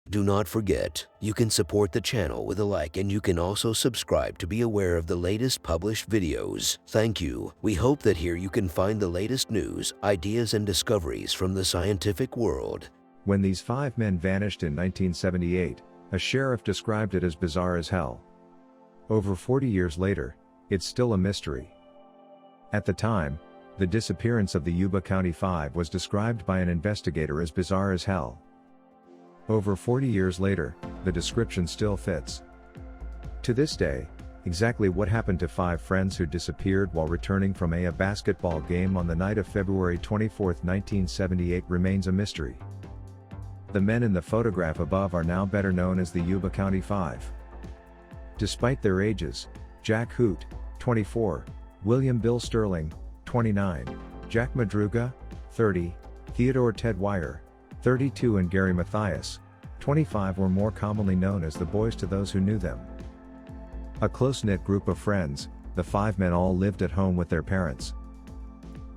Do not forget, you can support the channel with a like, and you can also subscribe to be aware of the latest published videos. Thank you. We hope that here you can find the latest news, ideas, and discoveries from the scientific world. When these 5 men vanished in 1978, a sheriff described it as bizarre as hell. Over 40 years later, it's still a mystery. At the time, the disappearance of the Yuba County Five was described by an investigator as bizarre as hell. Over 40 years later, the description still fits. To this day, exactly what happened to 5 friends who disappeared while returning from a basketball game on the night of February 24, 1978 remains a mystery. The men in the photograph above are now better known as the Yuba County Five. Despite their ages, Jack Huett, 24, William Bill Sterling, 29, Jack Madruga, 30, Theodore Ted Weiher, 32 and Gary Mathias, 25 were more commonly known as the boys to those who knew them. A close-knit group of friends, the 5 men all lived at home with their parents.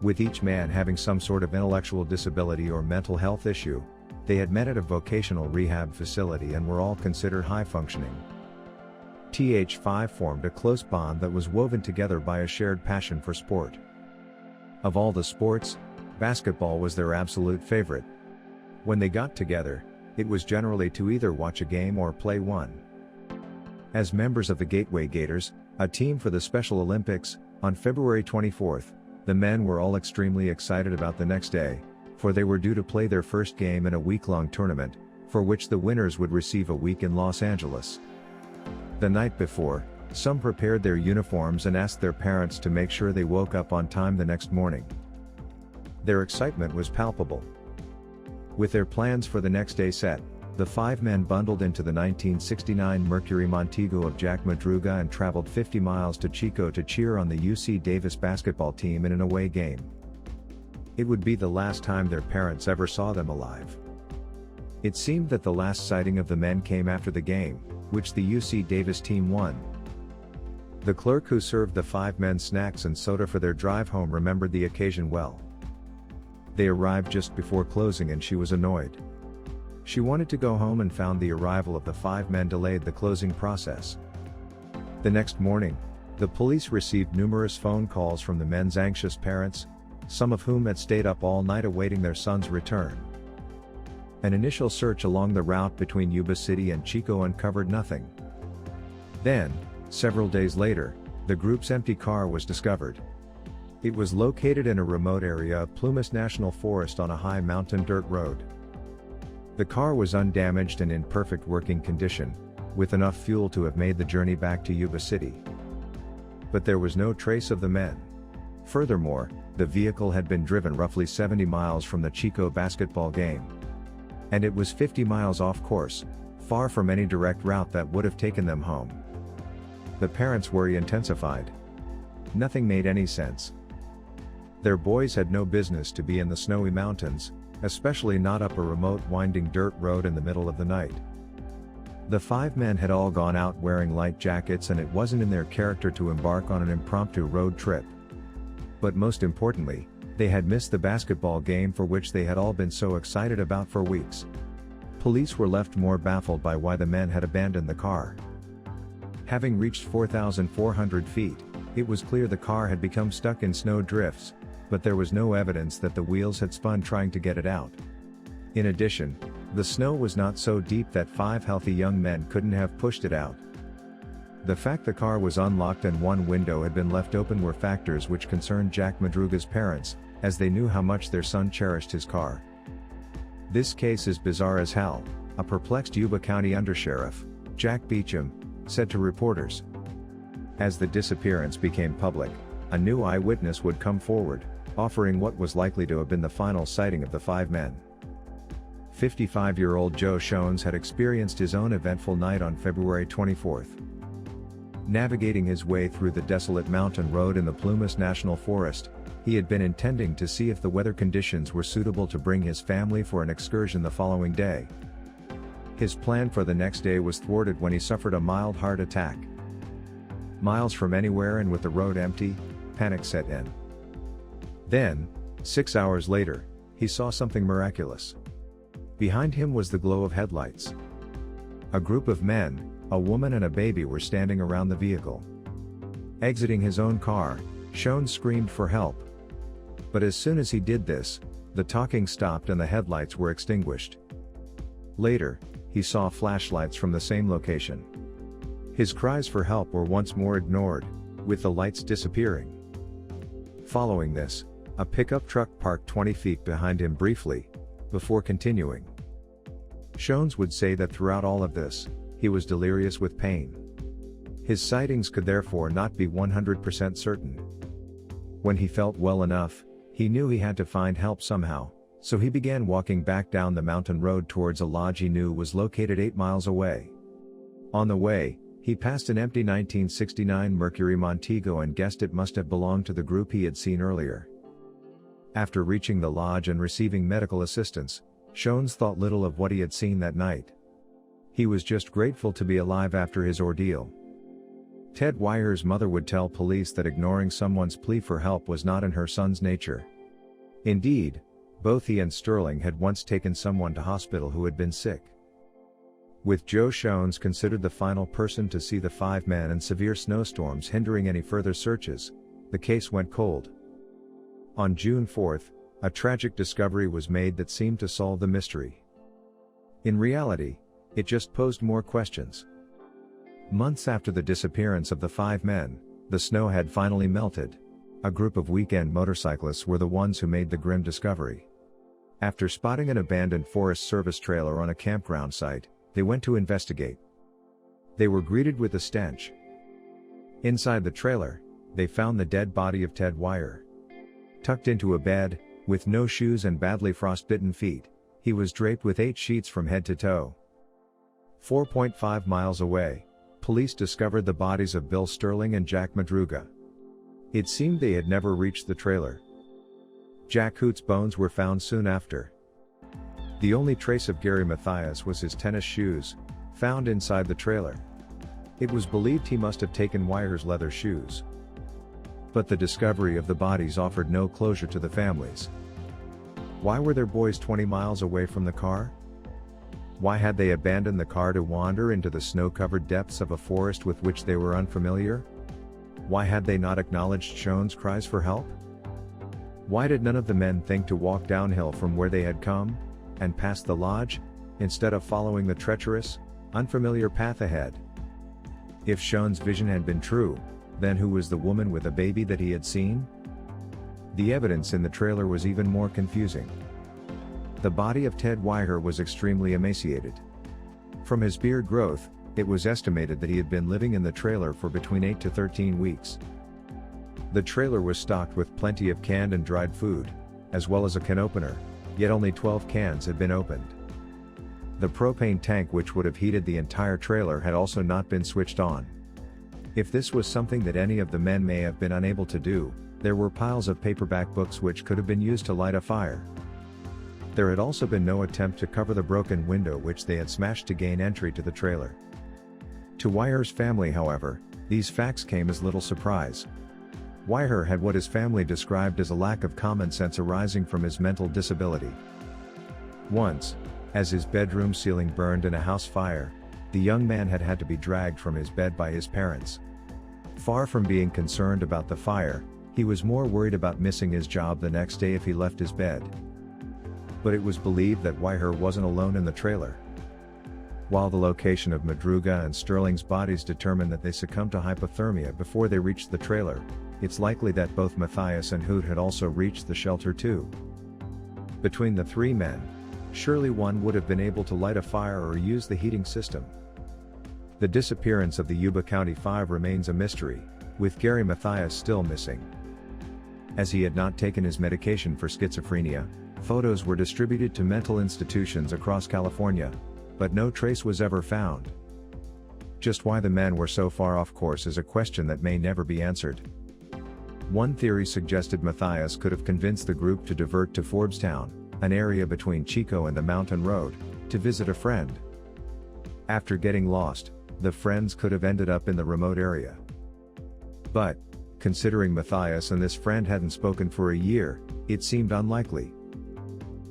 With each man having some sort of intellectual disability or mental health issue, they had met at a vocational rehab facility and were all considered high-functioning. TH5 formed a close bond that was woven together by a shared passion for sport. Of all the sports, basketball was their absolute favorite. When they got together, it was generally to either watch a game or play one. As members of the Gateway Gators, a team for the Special Olympics, on February 24, the men were all extremely excited about the next day, for they were due to play their first game in a week-long tournament, for which the winners would receive a week in Los Angeles. The night before, some prepared their uniforms and asked their parents to make sure they woke up on time the next morning. Their excitement was palpable. With their plans for the next day set, the 5 men bundled into the 1969 Mercury Montego of Jack Madruga and traveled 50 miles to Chico to cheer on the UC Davis basketball team in an away game. It would be the last time their parents ever saw them alive. It seemed that the last sighting of the men came after the game, which the UC Davis team won. The clerk who served the 5 men snacks and soda for their drive home remembered the occasion well. They arrived just before closing and she was annoyed. She wanted to go home and found the arrival of the 5 men delayed the closing process. The next morning, the police received numerous phone calls from the men's anxious parents, some of whom had stayed up all night awaiting their son's return. An initial search along the route between Yuba City and Chico uncovered nothing. Then, several days later, the group's empty car was discovered. It was located in a remote area of Plumas National Forest on a high mountain dirt road. The car was undamaged and in perfect working condition, with enough fuel to have made the journey back to Yuba City. But there was no trace of the men. Furthermore, the vehicle had been driven roughly 70 miles from the Chico basketball game. And it was 50 miles off course, far from any direct route that would have taken them home. The parents' worry intensified. Nothing made any sense. Their boys had no business to be in the snowy mountains, especially not up a remote winding dirt road in the middle of the night. The 5 men had all gone out wearing light jackets and it wasn't in their character to embark on an impromptu road trip. But most importantly, they had missed the basketball game for which they had all been so excited about for weeks. Police were left more baffled by why the men had abandoned the car. Having reached 4,400 feet, it was clear the car had become stuck in snow drifts, but there was no evidence that the wheels had spun trying to get it out. In addition, the snow was not so deep that 5 healthy young men couldn't have pushed it out. The fact the car was unlocked and one window had been left open were factors which concerned Jack Madruga's parents, as they knew how much their son cherished his car. "This case is bizarre as hell," a perplexed Yuba County Undersheriff, Jack Beecham, said to reporters. As the disappearance became public, a new eyewitness would come forward, offering what was likely to have been the final sighting of the 5 men. 55-year-old Joe Shones had experienced his own eventful night on February 24. Navigating his way through the desolate mountain road in the Plumas National Forest, he had been intending to see if the weather conditions were suitable to bring his family for an excursion the following day. His plan for the next day was thwarted when he suffered a mild heart attack. Miles from anywhere and with the road empty, panic set in. Then, 6 hours later, he saw something miraculous. Behind him was the glow of headlights. A group of men, a woman and a baby were standing around the vehicle. Exiting his own car, Schoen screamed for help. But as soon as he did this, the talking stopped and the headlights were extinguished. Later, he saw flashlights from the same location. His cries for help were once more ignored, with the lights disappearing. Following this, a pickup truck parked 20 feet behind him briefly, before continuing. Schoen would say that throughout all of this, he was delirious with pain. His sightings could therefore not be 100% certain. When he felt well enough, he knew he had to find help somehow, so he began walking back down the mountain road towards a lodge he knew was located 8 miles away. On the way, he passed an empty 1969 Mercury Montego and guessed it must have belonged to the group he had seen earlier. After reaching the lodge and receiving medical assistance, Schoen thought little of what he had seen that night. He was just grateful to be alive after his ordeal. Ted Weiher's mother would tell police that ignoring someone's plea for help was not in her son's nature. Indeed, both he and Sterling had once taken someone to hospital who had been sick. With Joe Schoen considered the final person to see the 5 men and severe snowstorms hindering any further searches, the case went cold. On June 4, a tragic discovery was made that seemed to solve the mystery. In reality, it just posed more questions. Months after the disappearance of the 5 men, the snow had finally melted. A group of weekend motorcyclists were the ones who made the grim discovery. After spotting an abandoned Forest Service trailer on a campground site, they went to investigate. They were greeted with a stench. Inside the trailer, they found the dead body of Ted Weiher. Tucked into a bed, with no shoes and badly frostbitten feet, he was draped with 8 sheets from head to toe. 4.5 miles away, police discovered the bodies of Bill Sterling and Jack Madruga. It seemed they had never reached the trailer. Jack Huett's bones were found soon after. The only trace of Gary Mathias was his tennis shoes, found inside the trailer. It was believed he must have taken Weiher's leather shoes. But the discovery of the bodies offered no closure to the families. Why were their boys 20 miles away from the car? Why had they abandoned the car to wander into the snow-covered depths of a forest with which they were unfamiliar? Why had they not acknowledged Schoen's cries for help? Why did none of the men think to walk downhill from where they had come, and past the lodge, instead of following the treacherous, unfamiliar path ahead? If Schoen's vision had been true, then who was the woman with a baby that he had seen? The evidence in the trailer was even more confusing. The body of Ted Weiher was extremely emaciated. From his beard growth, it was estimated that he had been living in the trailer for between 8 to 13 weeks. The trailer was stocked with plenty of canned and dried food, as well as a can opener, yet only 12 cans had been opened. The propane tank which would have heated the entire trailer had also not been switched on. If this was something that any of the men may have been unable to do, there were piles of paperback books which could have been used to light a fire. There had also been no attempt to cover the broken window which they had smashed to gain entry to the trailer. To Weiher's family, however, these facts came as little surprise. Weiher had what his family described as a lack of common sense arising from his mental disability. Once, as his bedroom ceiling burned in a house fire, the young man had had to be dragged from his bed by his parents. Far from being concerned about the fire, he was more worried about missing his job the next day if he left his bed. But it was believed that Weiher wasn't alone in the trailer. While the location of Madruga and Sterling's bodies determined that they succumbed to hypothermia before they reached the trailer, it's likely that both Mathias and Huett had also reached the shelter too. Between the 3 men, surely one would have been able to light a fire or use the heating system. The disappearance of the Yuba County Five remains a mystery, with Gary Mathias still missing. As he had not taken his medication for schizophrenia, photos were distributed to mental institutions across California, but no trace was ever found. Just why the men were so far off course is a question that may never be answered. One theory suggested Mathias could have convinced the group to divert to Forbstown, an area between Chico and the mountain road, to visit a friend. After getting lost, the friends could have ended up in the remote area. But, considering Mathias and this friend hadn't spoken for a year, it seemed unlikely.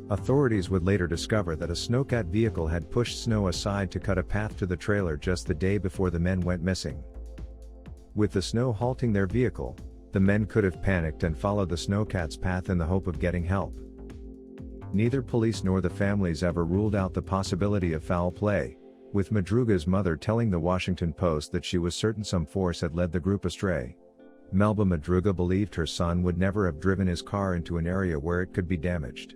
Authorities would later discover that a snowcat vehicle had pushed snow aside to cut a path to the trailer just the day before the men went missing. With the snow halting their vehicle, the men could have panicked and followed the snowcat's path in the hope of getting help. Neither police nor the families ever ruled out the possibility of foul play, with Madruga's mother telling the Washington Post that she was certain some force had led the group astray. Melba Madruga believed her son would never have driven his car into an area where it could be damaged.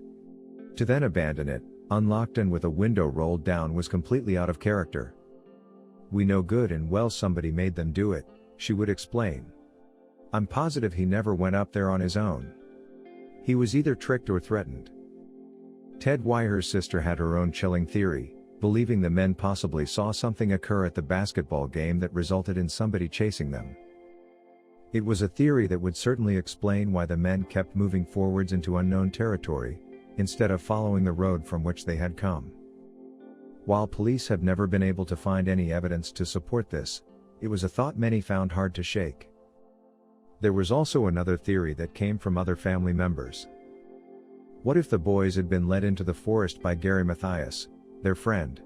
To then abandon it, unlocked and with a window rolled down, was completely out of character. "We know good and well somebody made them do it," she would explain. "I'm positive he never went up there on his own. He was either tricked or threatened." Ted Weiher's sister had her own chilling theory, believing the men possibly saw something occur at the basketball game that resulted in somebody chasing them. It was a theory that would certainly explain why the men kept moving forwards into unknown territory, instead of following the road from which they had come. While police have never been able to find any evidence to support this, it was a thought many found hard to shake. There was also another theory that came from other family members. What if the boys had been led into the forest by Gary Mathias, their friend?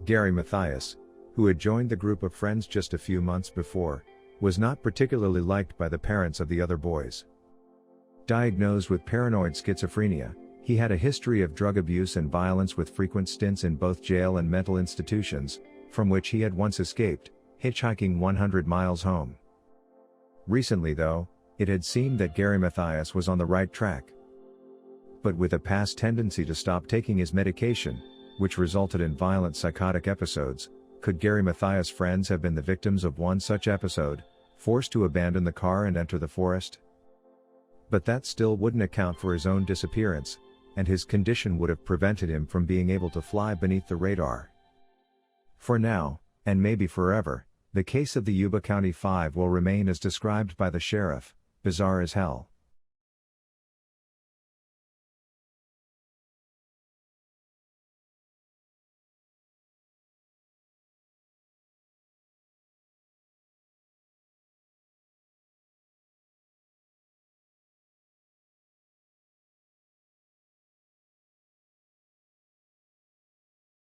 Gary Mathias, who had joined the group of friends just a few months before, was not particularly liked by the parents of the other boys. Diagnosed with paranoid schizophrenia, he had a history of drug abuse and violence with frequent stints in both jail and mental institutions, from which he had once escaped, hitchhiking 100 miles home. Recently though, it had seemed that Gary Mathias was on the right track. But with a past tendency to stop taking his medication, which resulted in violent psychotic episodes, could Gary Mathias' friends have been the victims of one such episode, forced to abandon the car and enter the forest? But that still wouldn't account for his own disappearance, and his condition would have prevented him from being able to fly beneath the radar. For now, and maybe forever, the case of the Yuba County Five will remain as described by the sheriff, bizarre as hell.